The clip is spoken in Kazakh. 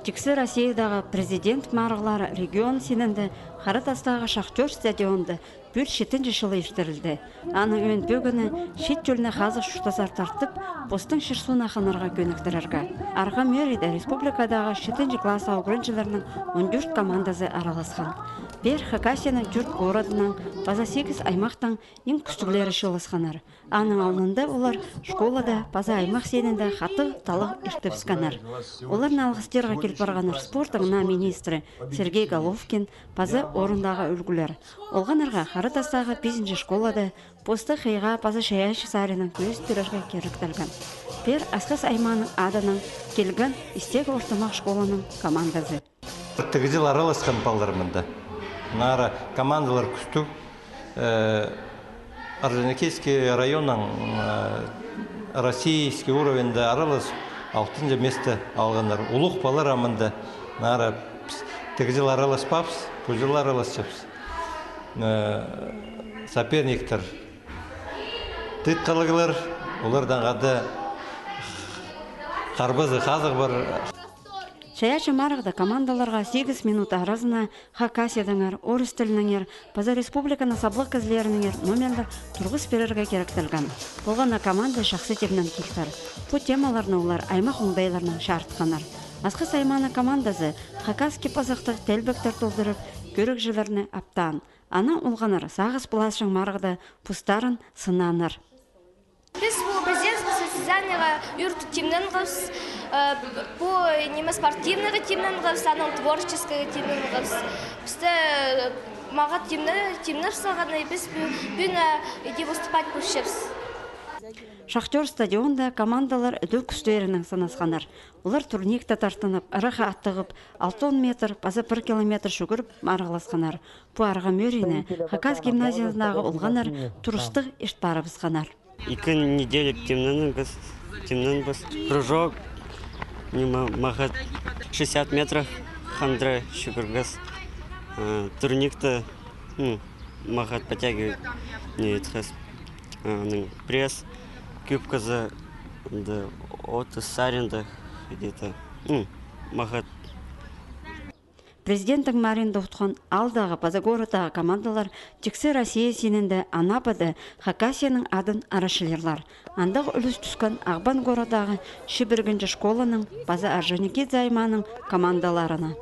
Тиксе Россиядағы президент марғылары регион сенінді Қаратастағы Шахтер стадионды бір 7 жылы ештірілді. Аның өн бөгіні шет жөліне қазық шүртазар тартып, постың шырсуына қанарға көніктірерге. Арға мөрейді республикадағы 7 класс ауғырыншыларының 14 командасы араласқан. Бер Хакасияның жүрт городынан база 8 аймақтан ең күстіглері шылысқанар. Аның алынында олар школада база аймақ сенінде хаты талық іштіпсканар. Олар налғыстерға келіп барғанар спортыңына министрі Сергей Головкин база орындағы үлгілер. Олғанарға Қаратастағы 5 школада посты қиға база шаяшы сарының көз түрерге керіктілген. Бер Асқас айманың адының келген істегі ортамақ школаның командасы. Тегізіл араласқан балдармында. Нара командалар күстік. Орджоникидский районның российский уровенде аралас 6 место алғандар. Улық балар амында. Нара тегізіл араласпапс, көзіл араласчапс. Соперниктер тыт қалығылар, олардан ғады қарбызы қазық бар. Шаяшы марығда командаларға 8 минут аразына Хакасияданар, орыс тілініңер, база республиканы саблық кізлерініңер номерлер тұрғыс берерге керектілген. Болғана команда шақсы темнен кектар. Бұл темаларны олар аймақ оңдайларынан шартқанар. Асқыс айманы командасы Хакаске пазақтық тәлбектер толдырып, көрік жыларыны аптан. Ана олғанар сағыз бұласшың марығда пұстарын сынаныр. Біз бұл президентское состязанияға үрті темнен ғыз, бұл немі спортивныға темнен ғыз, аның творческого темнен ғыз. Бізді маға темнер сағаны, біз бүні де выступать көшшепс. Шахтер стадионда командалар үділ күштерінің санасқанар. Олар турникті тартынып, ырыға аттығып, 6 метр, база 1 километр жүгіріп марғыласқанар. Бұл арға мөрейні Хакас гимназиясындағы олғанар тұрыстық ешт барыбысқанар. 2 неделя темнен біз. Кружок, мағат 60 метров хандра жүгіргіз. Турникті мағат потягивает пресс. Кюбказы от саринда где-то махат. Президенттің Маринда ұтқан алдағы базагорыдағы командалар Тиксе Россия сенінде Анапады Хакасияның адын арашылерлар. Андығы үліс түскен Ағбан городағы Шибіргінші школаның база Орджоникидзе айманың командаларына.